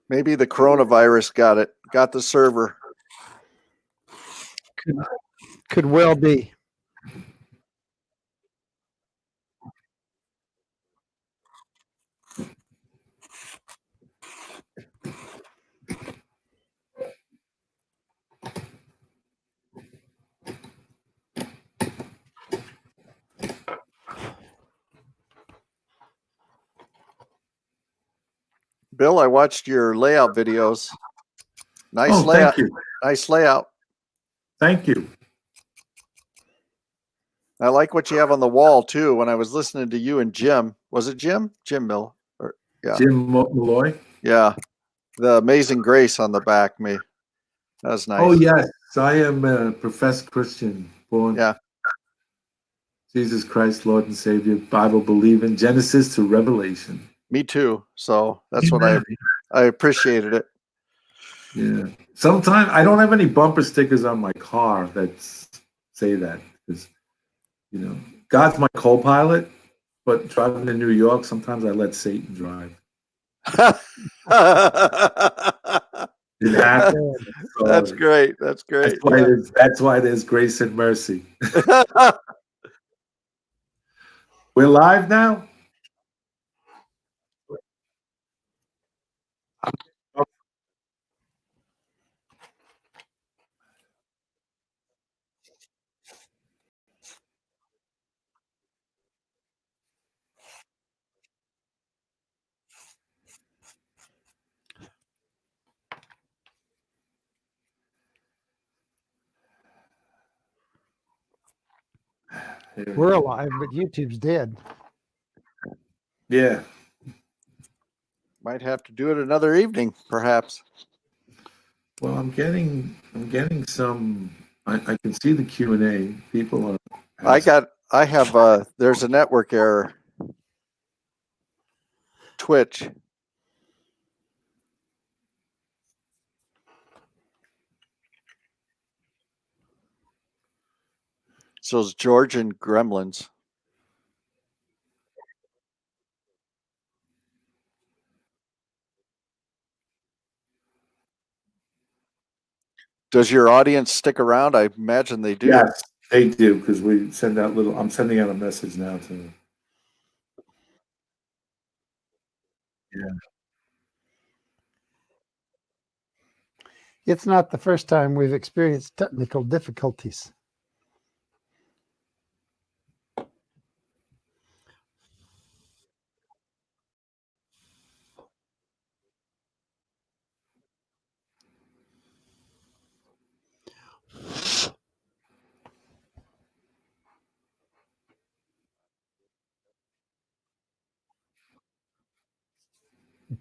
Maybe the coronavirus got the server. Could well be. Bill, I watched your layout videos. Nice layout. Thank you. Nice layout. Thank you. I like what you have on the wall too. When I was listening to you and Jim, was it Jim? Jim Mill. Yeah. Jim Malloy. Yeah. The Amazing Grace on the back. That was nice. Oh yes, I am a professed Christian, born. Yeah. Jesus Christ, Lord and Savior, Bible believing, Genesis to Revelation. Me too. So that's what I appreciated it. Yeah. Sometimes I don't have any bumper stickers on my car that say that, because God's my co-pilot, but driving to New York, sometimes I let Satan drive. It happens. That's great. That's great. That's why there's grace and mercy. We're live now? We're alive, but YouTube's dead. Yeah. Might have to do it another evening, perhaps. Well, I'm getting some. I can see the Q&A. People are. There's a network error. Twitch. So it's Georgian Gremlins. Does your audience stick around? I imagine they do. Yes, they do, because we send out I'm sending out a message now to them. Yeah. It's not the first time we've experienced technical difficulties.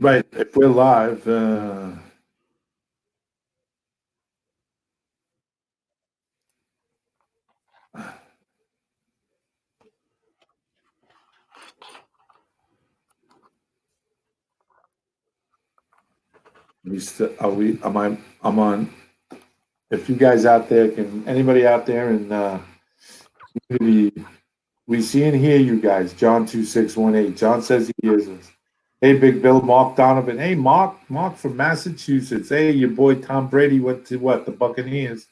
Right. If we're live, I'm on. If you guys out there anybody out there in we see and hear you guys. John 2618. John says he hears us. Hey, Big Bill, Mark Donovan. Hey, Mark from Massachusetts. Hey, your boy Tom Brady went to the Buccaneers.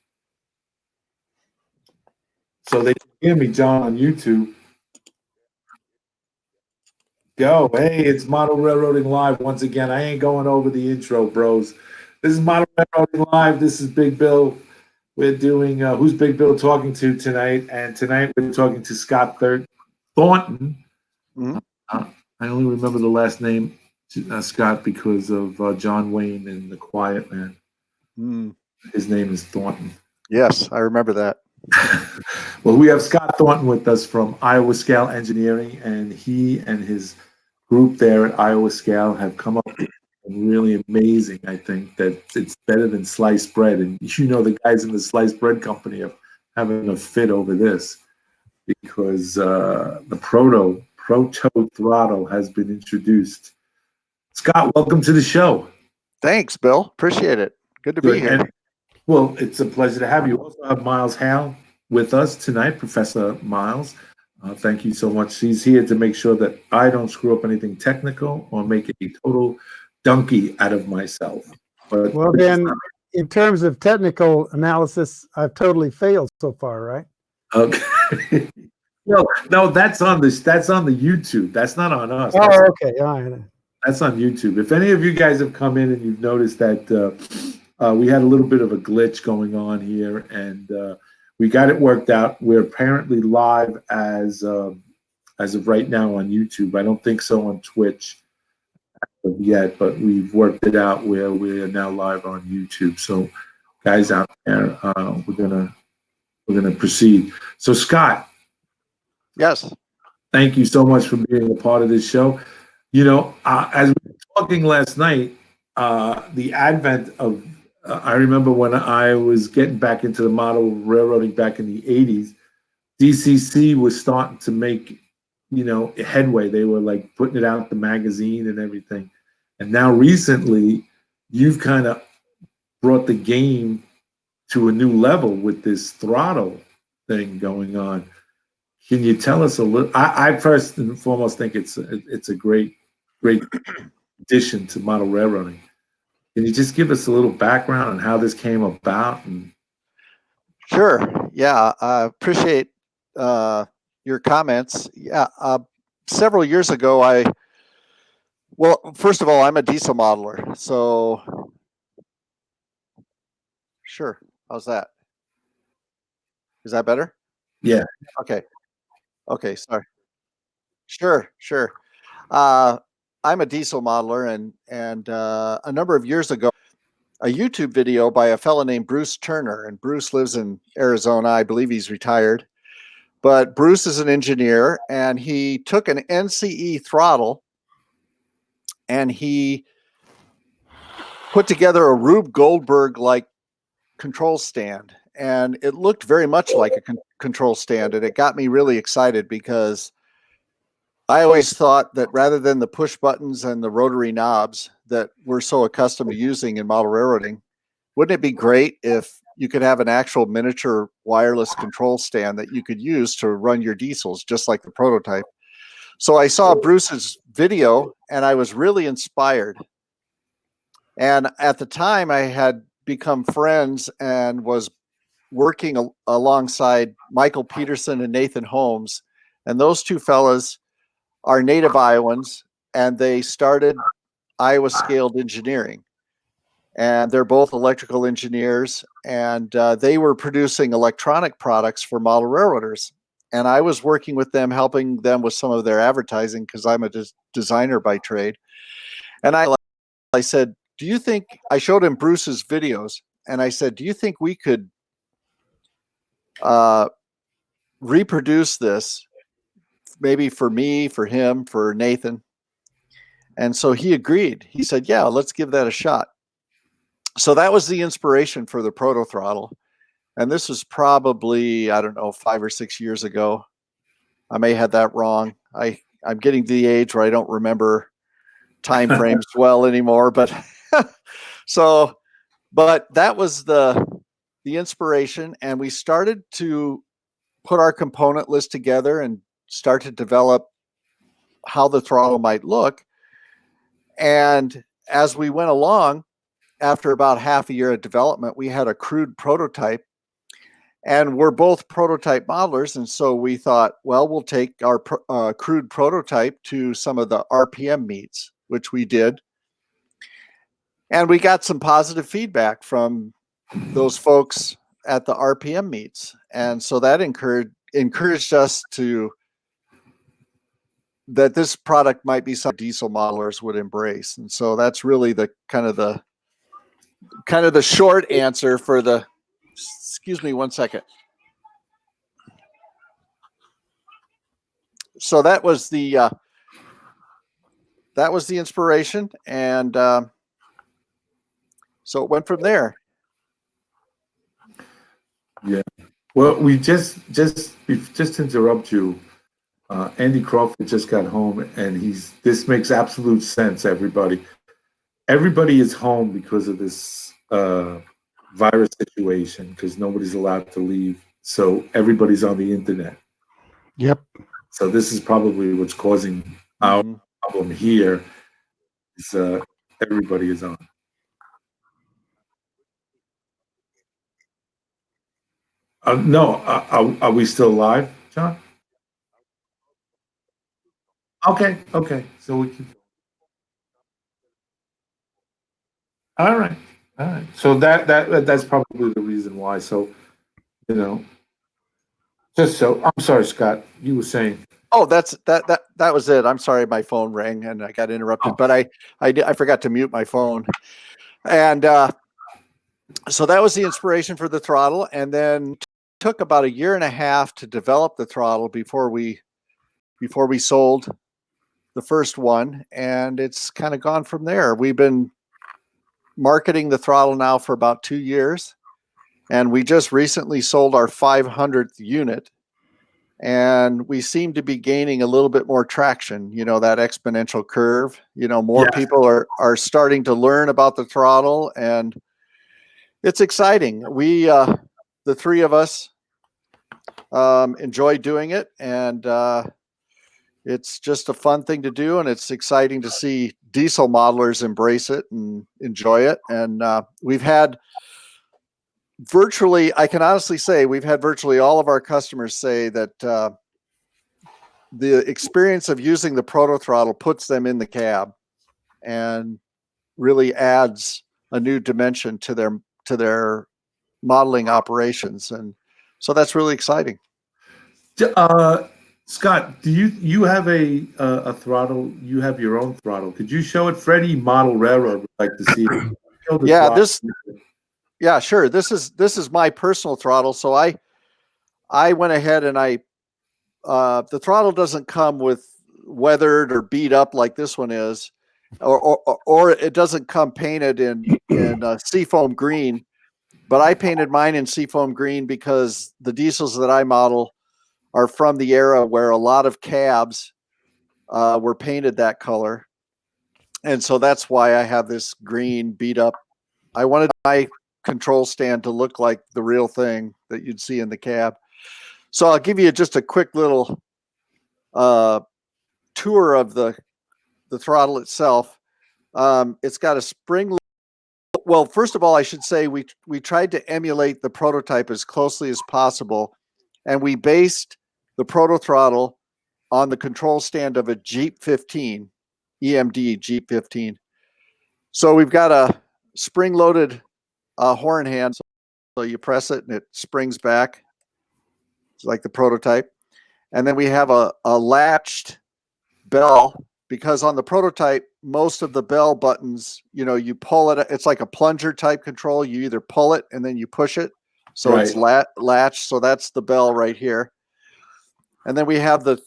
So they can hear me, John, on YouTube. Yo, hey, it's Model Railroading Live once again. I ain't going over the intro, bros. This is Model Railroading Live. This is Big Bill. We're doing Who's Big Bill talking to tonight? And tonight we're talking to Scott Thornton. Mm-hmm. I only remember the last name, Scott, because of John Wayne and The Quiet Man. Mm. His name is Thornton. Yes, I remember that. Well, we have Scott Thornton with us from Iowa Scale Engineering, and he and his group there at Iowa Scale have come up with something really amazing. I think that it's better than sliced bread, and the guys in the sliced bread company are having a fit over this because the Proto Throttle has been introduced. Scott, welcome to the show. Thanks, Bill. Appreciate it. Good to be here. Well, it's a pleasure to have you. We also have Miles Hale with us tonight, Professor Miles. Thank you so much. He's here to make sure that I don't screw up anything technical or make a total donkey out of myself. But Well, then, in terms of technical analysis, I've totally failed so far, right? okay. Well, no, that's on the YouTube. That's not on us. Oh, okay. All right. That's on YouTube. If any of you guys have come in and you've noticed that we had a little bit of a glitch going on here, and we got it worked out. We're apparently live as of right now on YouTube. I don't think so on Twitch yet, but we've worked it out where we are now live on YouTube. So, guys out there, we're gonna proceed. So, Scott, Yes. thank you so much for being a part of this show. You know, as we were talking last night, the advent of, I remember when I was getting back into the model railroading back in the 80s, DCC was starting to make, headway. They were like putting it out the magazine and everything. And now recently, you've kind of brought the game to a new level with this throttle thing going on. Can you tell us a little? I first and foremost think it's a great addition to model railroading. Can you just give us a little background on how this came about? Sure. Yeah. I appreciate your comments. Yeah. Several years ago, well, first of all, I'm a diesel modeler. So, sure. How's that? Is that better? Yeah. Okay. Okay. Sorry. Sure. I'm a diesel modeler, and a number of years ago, a YouTube video by a fellow named Bruce Turner, and Bruce lives in Arizona. I believe he's retired, but Bruce is an engineer, and he took an NCE throttle and he put together a Rube Goldberg like control stand, and it looked very much like a control stand, and it got me really excited because I always thought that rather than the push buttons and the rotary knobs that we're so accustomed to using in model railroading, wouldn't it be great if you could have an actual miniature wireless control stand that you could use to run your diesels, just like the prototype? So I saw Bruce's video and I was really inspired. And at the time, I had become friends and was working alongside Michael Peterson and Nathan Holmes. And those two fellas are native Iowans, and they started Iowa Scaled Engineering. And they're both electrical engineers, and they were producing electronic products for model railroaders. And I was working with them, helping them with some of their advertising because I'm a designer by trade. And I said, do you think, I showed him Bruce's videos, and I said, do you think we could reproduce this, maybe for me, for him, for Nathan? And so he agreed. He said, yeah, let's give that a shot. So that was the inspiration for the proto throttle. And this was probably, I don't know, 5 or 6 years ago. I may have that wrong. I'm getting to the age where I don't remember time frames well anymore, but but that was the inspiration, and we started to put our component list together and start to develop how the throttle might look. And as we went along, after about half a year of development, we had a crude prototype, and we're both prototype modelers. And so we thought, well, we'll take our crude prototype to some of the RPM meets, which we did. And we got some positive feedback from those folks at the RPM meets. And so that encouraged us that this product might be something diesel modelers would embrace. And so that's really the kind of the short answer for the, excuse me one second. So that was the inspiration, and so it went from there. Yeah. Well, we just interrupt you. Andy Crawford just got home, and this makes absolute sense. Everybody is home because of this virus situation, because nobody's allowed to leave. So everybody's on the internet. Yep. So this is probably what's causing our problem here. Is Everybody is on. No, are we still live, John? Okay, okay. So we can. All right, all right. So that's probably the reason why. So you know, just so I'm sorry, Scott. You were saying. Oh, that was it. I'm sorry, my phone rang and I got interrupted, Oh, but I forgot to mute my phone. And so that was the inspiration for the throttle, and then took about a year and a half to develop the throttle before we sold the first one, and it's kind of gone from there. We've been marketing the throttle now for about 2 years, and we just recently sold our 500th unit, and we seem to be gaining a little bit more traction. You know, that exponential curve. You know, more yeah. people are starting to learn about the throttle, and it's exciting. We the three of us enjoy doing it, and it's just a fun thing to do, and it's exciting to see diesel modelers embrace it and enjoy it. And we've had virtually, I can honestly say, we've had virtually all of our customers say that the experience of using the proto throttle puts them in the cab and really adds a new dimension to their modeling operations. And so that's really exciting. Scott, do you have a throttle? You have your own throttle. Could you show it? Freddie Model Railroad would like to see it. Show the Yeah, throttle. yeah, sure. This is my personal throttle. So I went ahead and the throttle doesn't come with weathered or beat up like this one is, or it doesn't come painted in seafoam green. But I painted mine in seafoam green because the diesels that I model are from the era where a lot of cabs were painted that color, and so that's why I have this green beat up. I wanted my control stand to look like the real thing that you'd see in the cab. So I'll give you just a quick little tour of the throttle itself. It's got a spring. Well, first of all, I should say we tried to emulate the prototype as closely as possible, and we based the proto throttle on the control stand of a Jeep 15, EMD Jeep 15. So we've got a spring-loaded horn hand, so you press it and it springs back. It's like the prototype. And then we have a latched bell, because on the prototype, most of the bell buttons, you know, you pull it. It's like a plunger type control. You either pull it and then you push it. So Right. it's latched. So that's the bell right here. And then we have the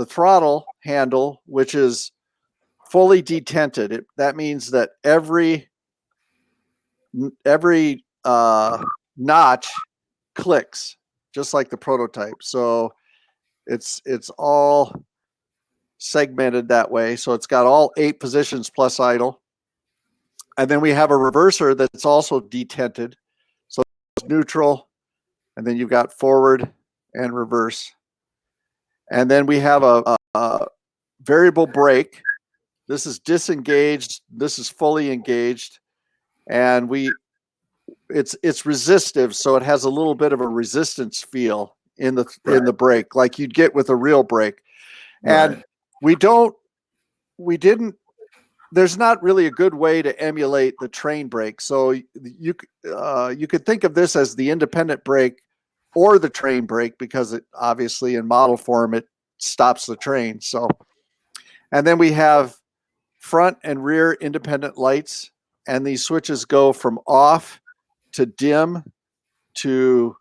throttle handle, which is fully detented. That means that every notch clicks just like the prototype. So it's all segmented that way. So it's got all 8 positions plus idle. And then we have a reverser that's also detented. So it's neutral, and then you've got forward and reverse. And then we have a variable brake. This is disengaged. This is fully engaged. And it's resistive, so it has a little bit of a resistance feel in the brake, like you'd get with a real brake. And Right. we didn't. There's not really a good way to emulate the train brake. So you could think of this as the independent brake or the train brake, because it obviously in model form it stops the train. So, and then we have front and rear independent lights, and these switches go from off to dim to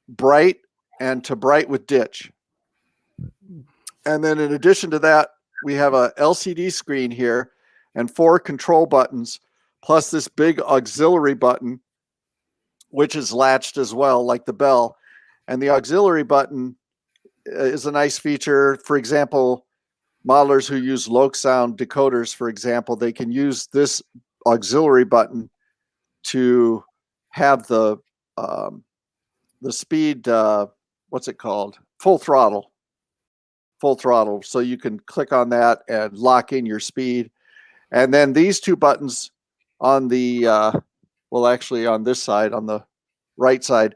bright and to bright with ditch. And then in addition to that, we have a LCD screen here and 4 control buttons, plus this big auxiliary button, which is latched as well, like the bell. And the auxiliary button is a nice feature. For example, modelers who use Loc sound decoders, for example, they can use this auxiliary button to have the speed, what's it called? Full throttle. So you can click on that and lock in your speed. And then these two buttons on the, well, actually on this side, on the right side,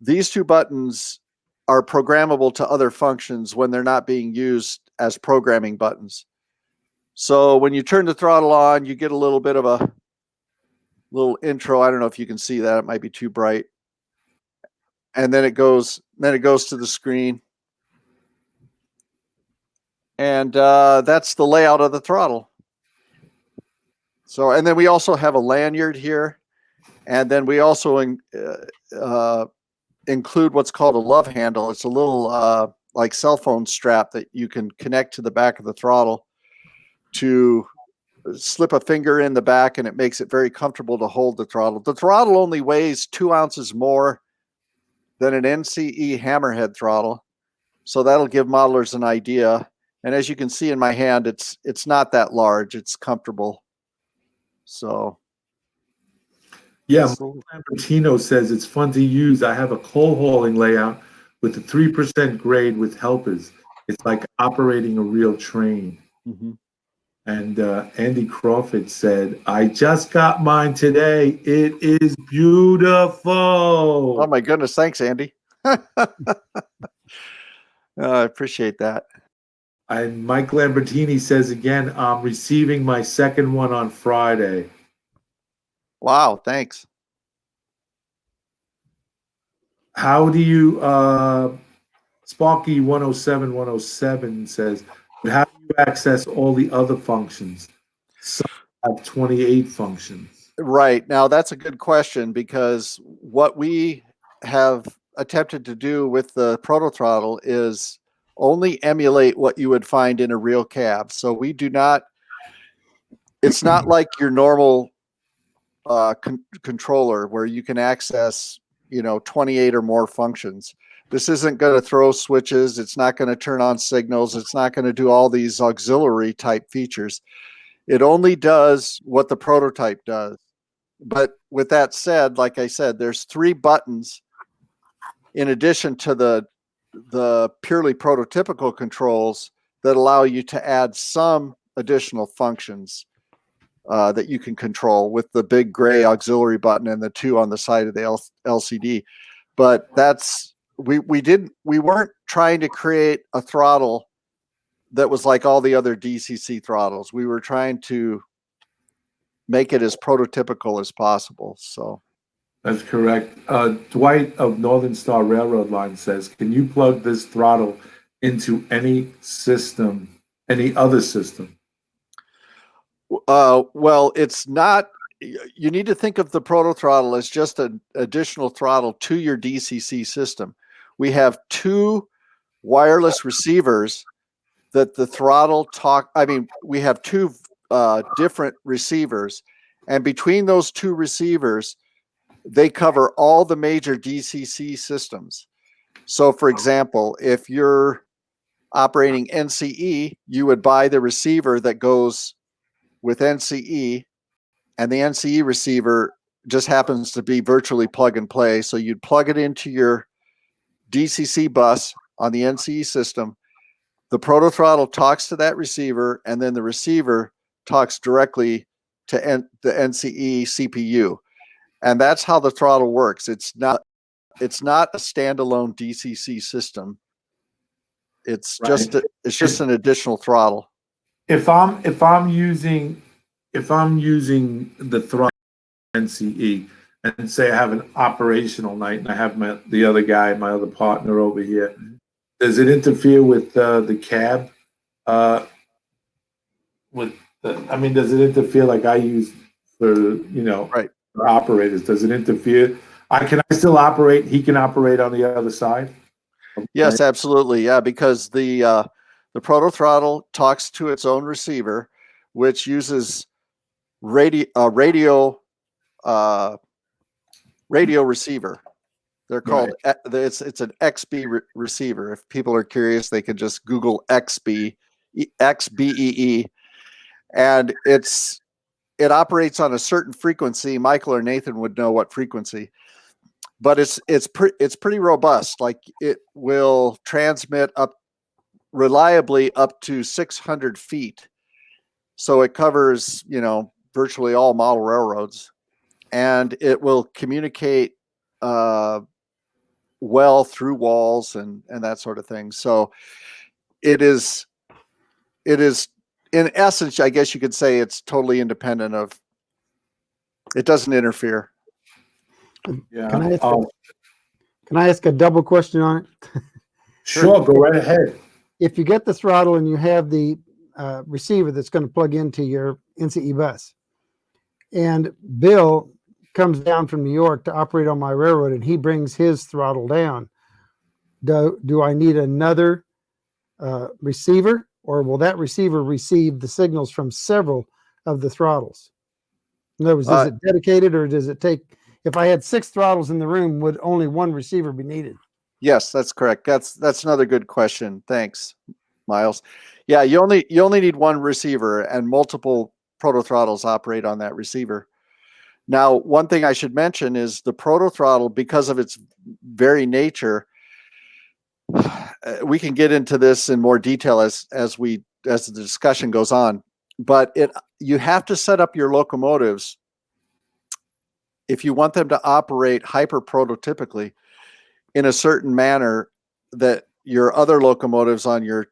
these two buttons are programmable to other functions when they're not being used as programming buttons. So when you turn the throttle on, you get a little bit of a little intro. I don't know if you can see that. It might be too bright. And then it goes to the screen. And that's the layout of the throttle. So, and then we also have a lanyard here. And then we also include what's called a love handle. It's a little like cell phone strap that you can connect to the back of the throttle to slip a finger in the back, and it makes it very comfortable to hold the throttle. The throttle only weighs 2 ounces more than an NCE hammerhead throttle. So that'll give modelers an idea. And as you can see in my hand, it's not that large. It's comfortable. So yeah, Lambertino says it's fun to use. I have a coal hauling layout with a 3% grade with helpers. It's like operating a real train. mm-hmm. And Andy Crawford said, I just got mine today. It is beautiful. Oh my goodness. Thanks, Andy. I appreciate that. And Mike Lambertini says again, I'm receiving my second one on Friday. Wow, thanks. How do you, Sparky 107 says, how do you access all the other functions? Some have 28 functions. Right. Now, that's a good question, because what we have attempted to do with the proto throttle is only emulate what you would find in a real cab. So we do not, it's not like your normal controller where you can access, 28 or more functions. This isn't going to throw switches. It's not going to turn on signals. It's not going to do all these auxiliary type features. It only does what the prototype does. But with that said, like I said, there's 3 buttons in addition to the purely prototypical controls that allow you to add some additional functions that you can control with the big gray auxiliary button and the 2 on the side of the LCD. But that's, we weren't trying to create a throttle that was like all the other DCC throttles. We were trying to make it as prototypical as possible. So that's correct. Dwight of Northern Star Railroad Line says, can you plug this throttle into any system, any other system? Well, it's not, you need to think of the proto throttle as just an additional throttle to your DCC system. We have 2 wireless receivers that the throttle we have 2 different receivers, and between those 2 receivers, they cover all the major DCC systems. So for example, if you're operating NCE, you would buy the receiver that goes with NCE, and the NCE receiver just happens to be virtually plug and play. So you'd plug it into your DCC bus on the NCE system. The proto throttle talks to that receiver, and then the receiver talks directly to the NCE CPU. And that's how the throttle works. It's not a standalone DCC system. It's right. It's just an additional throttle. If I'm using the throttle NCE, and say I have an operational night and I have the other guy, my other partner over here, does it interfere with the cab? Does it interfere like I use for right. for operators? Does it interfere? Can I still operate? He can operate on the other side? Yes, absolutely. Yeah, because the proto throttle talks to its own receiver, which uses radio receiver. They're called, right. It's an XB receiver. If people are curious, they can just Google XBEE, and it operates on a certain frequency. Michael or Nathan would know what frequency, but it's pretty robust. Like, it will transmit reliably up to 600 feet. So it covers, virtually all model railroads, and it will communicate well through walls and that sort of thing. So it is in essence, I guess you could say it's totally independent of. It doesn't interfere. Yeah. Can I ask a double question on it? Sure, go right ahead. If you get the throttle and you have the receiver that's going to plug into your NCE bus, and Bill comes down from New York to operate on my railroad, and he brings his throttle down, do I need another receiver, or will that receiver receive the signals from several of the throttles? In other words, is it dedicated, or does it take, if I had 6 throttles in the room, would only one receiver be needed? Yes, that's correct. That's another good question. Thanks, Miles. Yeah, you only need one receiver, and multiple proto throttles operate on that receiver. Now, one thing I should mention is the proto throttle, because of its very nature, we can get into this in more detail as the discussion goes on. But you have to set up your locomotives, if you want them to operate hyper prototypically, in a certain manner that your other locomotives on your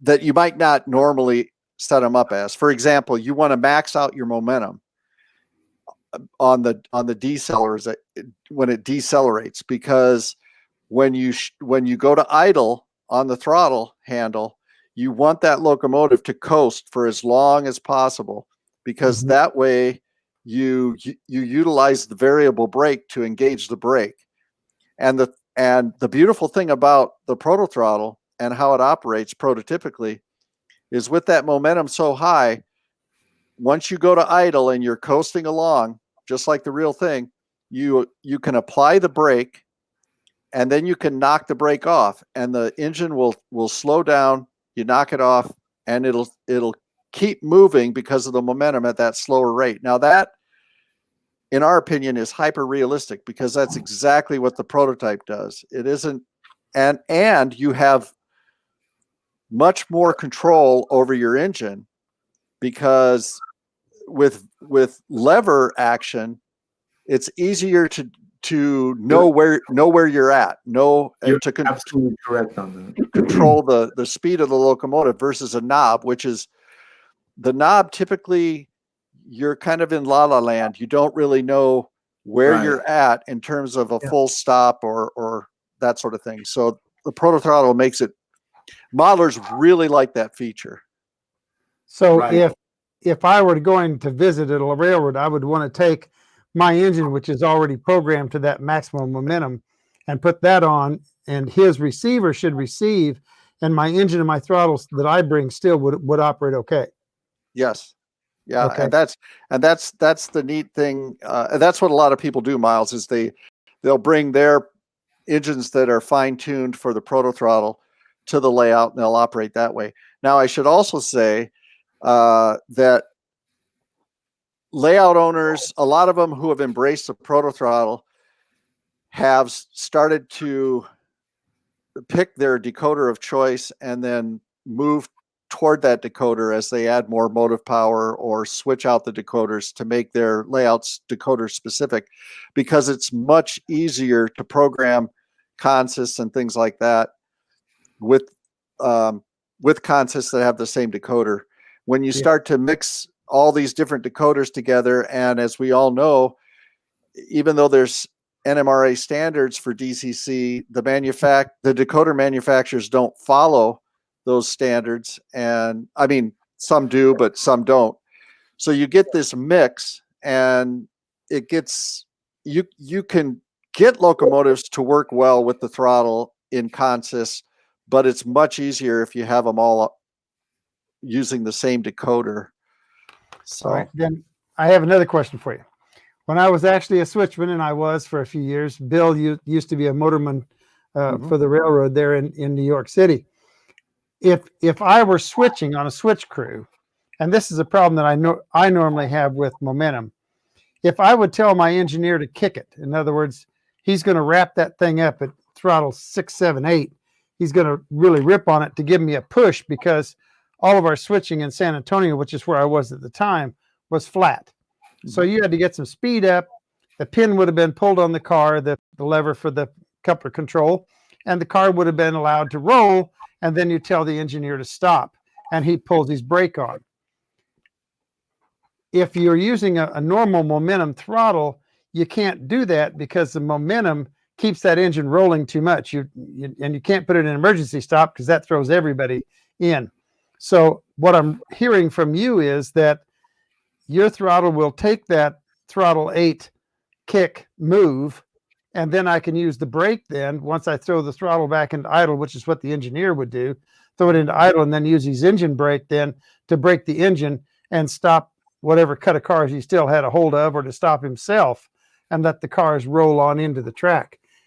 that you might not normally set them up as. For example, you want to max out your momentum on the decellers when it decelerates, because when you go to idle on the throttle handle, you want that locomotive to coast for as long as possible, because that way you utilize the variable brake to engage the brake. And the beautiful thing about the proto throttle and how it operates prototypically is, with that momentum so high, once you go to idle and you're coasting along, just like the real thing, you can apply the brake, and then you can knock the brake off, and the engine will slow down. You knock it off, and it'll keep moving because of the momentum at that slower rate. Now that, in our opinion, is hyper realistic, because that's exactly what the prototype does. It isn't, and you have much more control over your engine, because with lever action, it's easier to know where you're at, You're absolutely correct on that. Control the speed of the locomotive, versus a knob, which is the knob typically you're kind of in la la land. You don't really know where you're at in terms of a full stop or that sort of thing. So the proto throttle makes it, modelers really like that feature. So if I were going to visit at a railroad, I would want to take my engine, which is already programmed to that maximum momentum, and put that on, and his receiver should receive, and my engine and my throttles that I bring still would operate okay. Yes. Yeah. Okay. And that's the neat thing. That's what a lot of people do, Miles, is they'll bring their engines that are fine tuned for the proto throttle to the layout, and they'll operate that way. Now, I should also say that layout owners, a lot of them who have embraced the proto throttle, have started to pick their decoder of choice and then move toward that decoder as they add more motive power, or switch out the decoders to make their layouts decoder specific, because it's much easier to program consists and things like that with consists that have the same decoder. When you start to mix all these different decoders together, and as we all know, even though there's NMRA standards for DCC, the decoder manufacturers don't follow those standards. And I mean, some do, but some don't. So you get this mix, and it gets, you can get locomotives to work well with the throttle in consists, but it's much easier if you have them all using the same decoder. So all right, then I have another question for you. When I was actually a switchman, and I was for a few years, Bill used to be a motorman for the railroad there in New York City. If I were switching on a switch crew, and this is a problem that I normally have with momentum, if I would tell my engineer to kick it, in other words, he's going to wrap that thing up at throttle 6, 7, 8, he's going to really rip on it to give me a push, because all of our switching in San Antonio, which is where I was at the time, was flat. So you had to get some speed up. The pin would have been pulled on the car, the lever for the coupler control, and the car would have been allowed to roll. And then you tell the engineer to stop, and he pulls his brake on. If you're using a normal momentum throttle, you can't do that because the momentum keeps that engine rolling too much. And you can't put it in emergency stop because that throws everybody in. So what I'm hearing from you is that your throttle will take that throttle 8 kick move, and then I can use the brake then once I throw the throttle back into idle, which is what the engineer would do, throw it into idle and then use his engine brake then to brake the engine and stop whatever cut of cars he still had a hold of, or to stop himself and let the cars roll on into the track.